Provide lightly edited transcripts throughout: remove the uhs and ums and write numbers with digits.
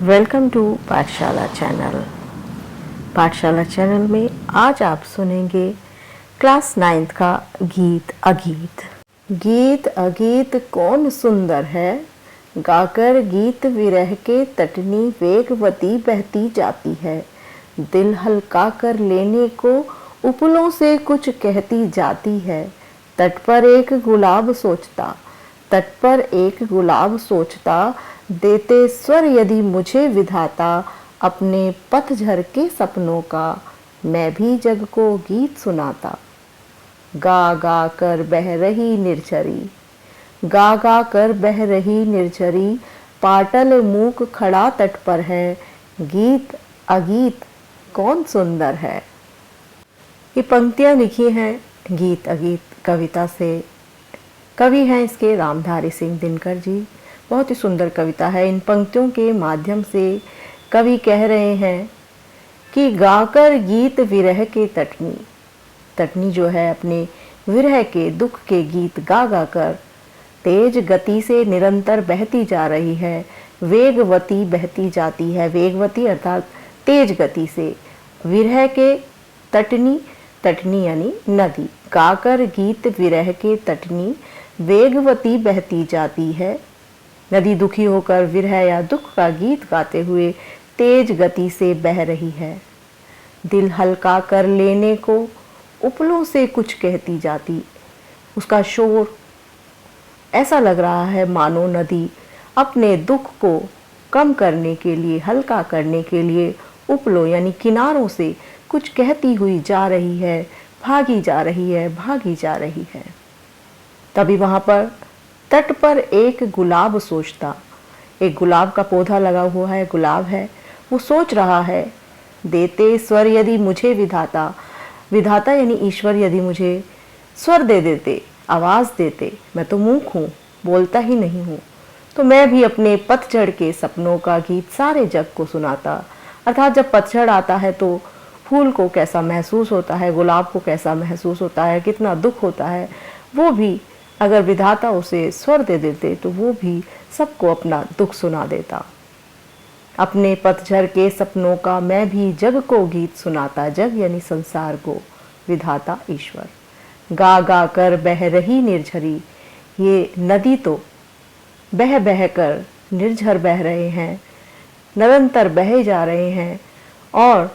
Welcome to पाठशाला channel. पाठशाला channel में आज आप सुनेंगे क्लास 9th का गीत अगीत। गीत अगीत कौन सुंदर है, गाकर गीत विरह के तटनी वेगवती बहती जाती है। दिल हल्का कर लेने को उपलों से कुछ कहती जाती है। तट पर एक गुलाब सोचता, तट पर एक गुलाब सोचता, देते स्वर यदि मुझे विधाता, अपने पतझर के सपनों का मैं भी जग को गीत सुनाता। गा गा कर बह रही निर्झरी, गा गा कर बह रही निर्झरी, पाटल मूक खड़ा तट पर है। गीत अगीत कौन सुंदर है। ये पंक्तियाँ लिखी हैं गीत अगीत कविता से। कवि हैं इसके रामधारी सिंह दिनकर जी। बहुत ही सुंदर कविता है। इन पंक्तियों के माध्यम से कवि कह रहे हैं कि गाकर गीत विरह के तटनी, तटनी जो है अपने विरह के दुख के गीत गा गा कर तेज गति से निरंतर बहती जा रही है। वेगवती बहती जाती है, वेगवती अर्थात तेज गति से। विरह के तटनी, तटनी यानी नदी। गाकर गीत विरह के तटनी वेगवती बहती जाती है। नदी दुखी होकर विरह या दुख का गीत गाते हुए तेज गति से बह रही है। दिल हल्का कर लेने को उपलों से कुछ कहती जाती। उसका शोर ऐसा लग रहा है मानो नदी अपने दुख को कम करने के लिए, हल्का करने के लिए उपलों यानी किनारों से कुछ कहती हुई जा रही है, भागी जा रही है, भागी जा रही है। तभी वहां पर तट पर एक गुलाब सोचता, एक गुलाब का पौधा लगा हुआ है, गुलाब है, वो सोच रहा है, देते स्वर यदि मुझे विधाता, विधाता यानी ईश्वर यदि मुझे स्वर दे देते, आवाज़ देते, मैं तो मूक हूँ, बोलता ही नहीं हूँ, तो मैं भी अपने पतझड़ के सपनों का गीत सारे जग को सुनाता। अर्थात जब पतझड़ आता है तो फूल को कैसा महसूस होता है, गुलाब को कैसा महसूस होता है, कितना दुख होता है, वो भी अगर विधाता उसे स्वर दे देते तो वो भी सबको अपना दुख सुना देता। अपने पतझड़ के सपनों का मैं भी जग को गीत सुनाता। जग यानी संसार को, विधाता ईश्वर। गा गा कर बह रही निर्झरी, ये नदी तो बह बह कर निर्झर बह रहे हैं, निरंतर बहे जा रहे हैं। और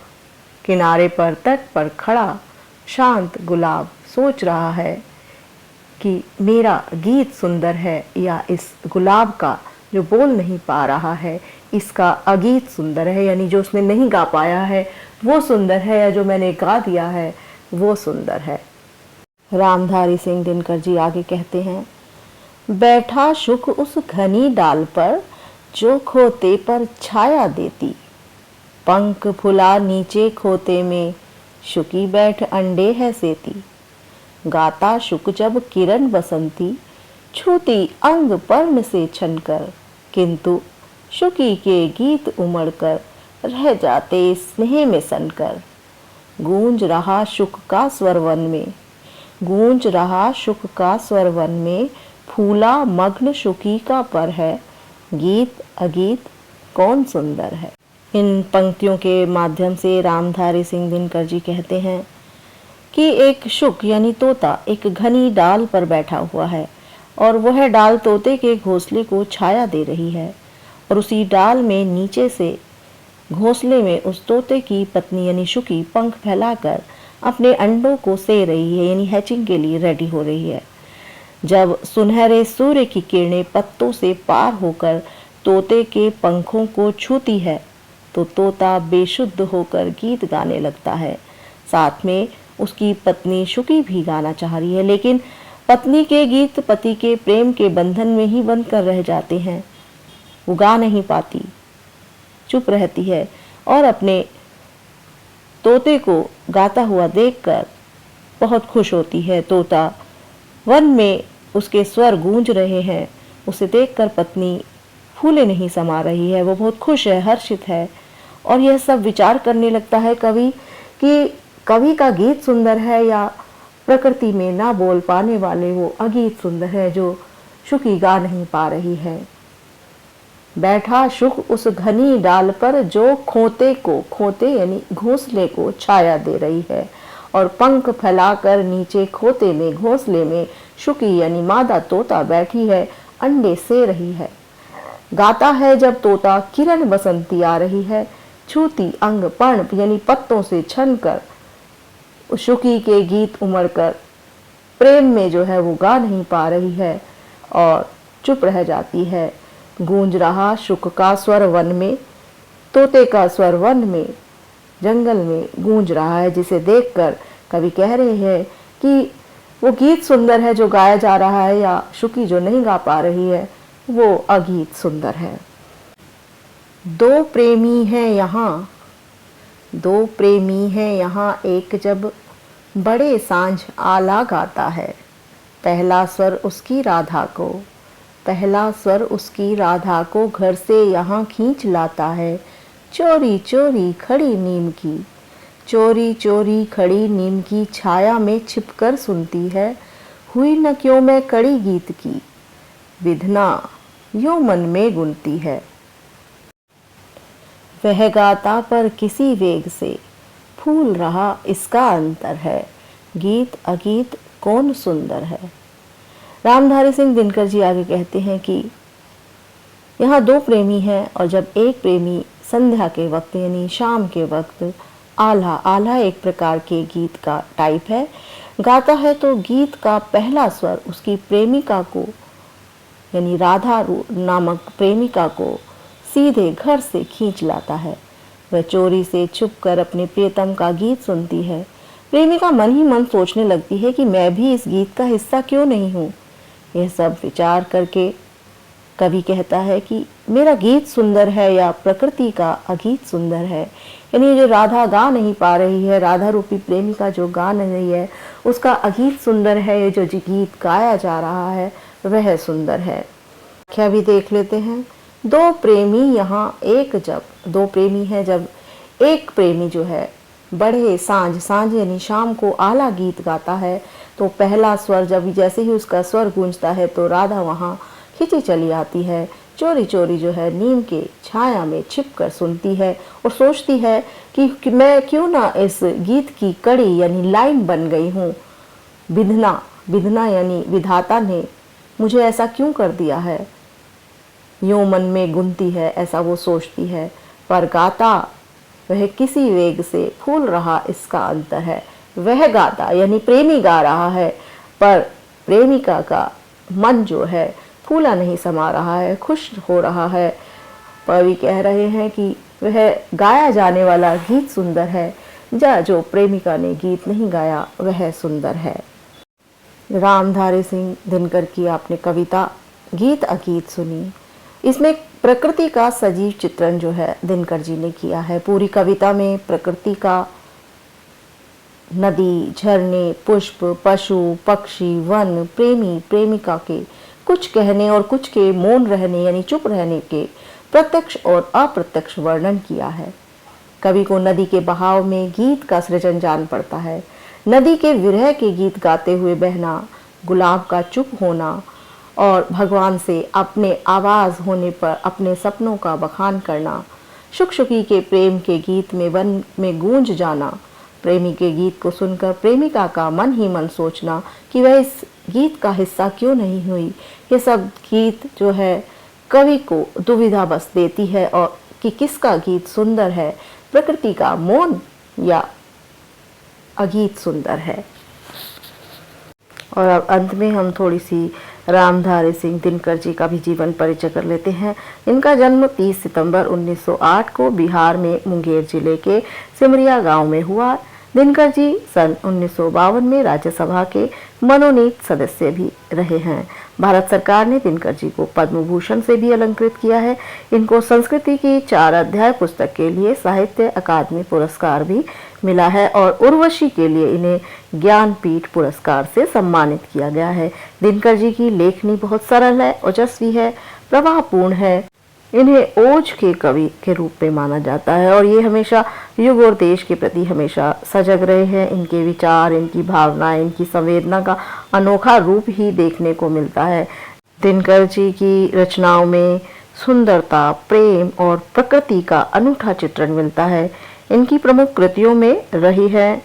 किनारे पर तट पर खड़ा शांत गुलाब सोच रहा है कि मेरा गीत सुंदर है या इस गुलाब का जो बोल नहीं पा रहा है इसका अगीत सुंदर है, यानी जो उसने नहीं गा पाया है वो सुंदर है, या जो मैंने गा दिया है वो सुंदर है। रामधारी सिंह दिनकर जी आगे कहते हैं, बैठा शुक उस घनी डाल पर जो खोते पर छाया देती, पंख फुला नीचे खोते में शुकी बैठ अंडे है सेती। गाता शुक जब किरण बसंती, छूती अंग पर्ण से छनकर, किंतु शुकी के गीत उमड़कर रह जाते स्नेह में सनकर। गूंज रहा शुक का स्वरवन में, गूंज रहा शुक का स्वरवन में, फूला मग्न शुकी का पर है। गीत अगीत कौन सुंदर है। इन पंक्तियों के माध्यम से रामधारी सिंह दिनकर जी कहते हैं कि एक शुक यानी तोता एक घनी डाल पर बैठा हुआ है और वह डाल तोते के घोंसले को छाया दे रही है, और उसी डाल में नीचे से घोंसले में उस तोते की पत्नी यानी शुकी पंख फैलाकर अपने अंडों को से रही है, यानी हैचिंग के लिए रेडी हो रही है। जब सुनहरे सूर्य की किरणें पत्तों से पार होकर तोते के पंखों को छूती है तो तोता बेशुद्ध होकर गीत गाने लगता है। साथ में उसकी पत्नी शुकी भी गाना चाह रही है, लेकिन पत्नी के गीत पति के प्रेम के बंधन में ही बंद कर रह जाते हैं। वो गा नहीं पाती, चुप रहती है और अपने तोते को गाता हुआ देखकर बहुत खुश होती है। तोता वन में उसके स्वर गूंज रहे हैं, उसे देखकर पत्नी फूले नहीं समा रही है, वो बहुत खुश है, हर्षित है। और यह सब विचार करने लगता है कवि कि कवि का गीत सुंदर है या प्रकृति में ना बोल पाने वाले वो अगीत सुंदर है जो शुकी गा नहीं पा रही है। बैठा शुक उस घनी डाल पर जो खोते यानी घोंसले को छाया दे रही है, और पंख फैलाकर नीचे खोते में घोंसले में शुकी यानी मादा तोता बैठी है, अंडे से रही है। गाता है जब तोता किरण बसंती आ रही है, छूती अंग पर्णप यानी पत्तों से छन कर शुकी के गीत उमड़ कर प्रेम में जो है वो गा नहीं पा रही है और चुप रह जाती है। गूंज रहा शुक का स्वर वन में, तोते का स्वर वन में, जंगल में गूंज रहा है, जिसे देखकर कवि कह रहे हैं कि वो गीत सुंदर है जो गाया जा रहा है, या शुकी जो नहीं गा पा रही है वो अगीत सुंदर है। दो प्रेमी हैं यहाँ एक जब बड़े सांझ आला गाता है, पहला स्वर उसकी राधा को घर से यहाँ खींच लाता है। चोरी चोरी खड़ी नीम की छाया में छिपकर सुनती है, हुई न क्यों मैं कड़ी गीत की विधना यूं मन में गुनती है। वह गाता पर किसी वेग से फूल रहा इसका अंतर है, गीत अगीत कौन सुंदर है। रामधारी सिंह दिनकर जी आगे कहते हैं कि यहाँ दो प्रेमी हैं, और जब एक प्रेमी संध्या के वक्त यानी शाम के वक्त आल्हा एक प्रकार के गीत का टाइप है, गाता है तो गीत का पहला स्वर उसकी प्रेमिका को यानी राधा नामक प्रेमिका को सीधे घर से खींच लाता है। वह चोरी से छुपकर अपने प्रियतम का गीत सुनती है। प्रेमिका मन ही मन सोचने लगती है कि मैं भी इस गीत का हिस्सा क्यों नहीं हूँ। यह सब विचार करके कवि कहता है कि मेरा गीत सुंदर है या प्रकृति का अगीत सुंदर है, यानी जो राधा गा नहीं पा रही है, राधा रूपी प्रेमिका जो गा नहीं रही है, उसका अगीत सुंदर है, ये जो गीत गाया जा रहा है वह सुंदर है। क्या भी देख लेते हैं। दो प्रेमी हैं जब एक प्रेमी जो है बड़े सांझ यानी शाम को आला गीत गाता है, तो पहला स्वर जब जैसे ही उसका स्वर गूंजता है तो राधा वहाँ खिंची चली आती है, चोरी चोरी जो है नीम के छाया में छिपकर सुनती है और सोचती है कि मैं क्यों ना इस गीत की कड़ी यानी लाइन बन गई हूँ। विधना यानी विधाता ने मुझे ऐसा क्यों कर दिया है, यूं मन में गुनती है, ऐसा वो सोचती है। पर गाता वह किसी वेग से फूल रहा इसका अंतर है। वह गाता यानी प्रेमी गा रहा है, पर प्रेमिका का मन जो है फूला नहीं समा रहा है, खुश हो रहा है। कवि कह रहे हैं कि वह गाया जाने वाला गीत सुंदर है, जो प्रेमिका ने गीत नहीं गाया वह सुंदर है। रामधारी सिंह दिनकर की आपने कविता गीत अगीत सुनी। इसमें प्रकृति का सजीव चित्रण जो है दिनकर जी ने किया है। पूरी कविता में प्रकृति का नदी, झरने, पुष्प, पशु, पक्षी, वन, प्रेमी प्रेमिका के कुछ कहने और कुछ के मौन रहने यानी चुप रहने के प्रत्यक्ष और अप्रत्यक्ष वर्णन किया है। कवि को नदी के बहाव में गीत का सृजन जान पड़ता है। नदी के विरह के गीत गाते हुए बहना, गुलाब का चुप होना और भगवान से अपने आवाज होने पर अपने सपनों का बखान करना, शुक-शुकी के प्रेम के गीत में वन में गूंज जाना, प्रेमी के गीत को सुनकर प्रेमिका का मन ही मन सोचना कि वह इस गीत का हिस्सा क्यों नहीं हुई। ये सब गीत जो है कवि को दुविधा बस देती है और कि किसका गीत सुंदर है, प्रकृति का मौन या अगीत सुंदर है। और अब अंत में हम थोड़ी सी रामधारी सिंह दिनकर जी का भी जीवन परिचय कर लेते हैं। इनका जन्म 30 सितंबर 1908 को बिहार में मुंगेर जिले के सिमरिया गांव में हुआ। दिनकर जी सन 1952 में राज्यसभा के मनोनीत सदस्य भी रहे हैं। भारत सरकार ने दिनकर जी को पद्म भूषण से भी अलंकृत किया है। इनको संस्कृति की 4 अध्याय पुस्तक के लिए साहित्य अकादमी पुरस्कार भी मिला है और उर्वशी के लिए इन्हें ज्ञानपीठ पुरस्कार से सम्मानित किया गया है। दिनकर जी की लेखनी बहुत सरल है, ओजस्वी है, प्रवाहपूर्ण है। इन्हें ओज के कवि के रूप में माना जाता है और ये हमेशा युग और देश के प्रति हमेशा सजग रहे हैं। इनके विचार, इनकी भावनाएं, इनकी संवेदना का अनोखा रूप ही देखने को मिलता है। दिनकर जी की रचनाओं में सुंदरता, प्रेम और प्रकृति का अनूठा चित्रण मिलता है। इनकी प्रमुख कृतियों में रही है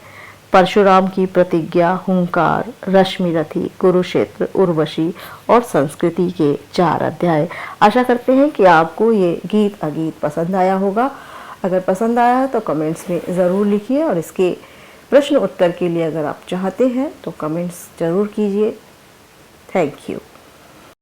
परशुराम की प्रतिज्ञा, हुंकार, रश्मिरथी, कुरुक्षेत्र, उर्वशी और संस्कृति के 4 अध्याय। आशा करते हैं कि आपको ये गीत अगीत पसंद आया होगा। अगर पसंद आया है तो कमेंट्स में ज़रूर लिखिए और इसके प्रश्न उत्तर के लिए अगर आप चाहते हैं तो कमेंट्स ज़रूर कीजिए। Thank you.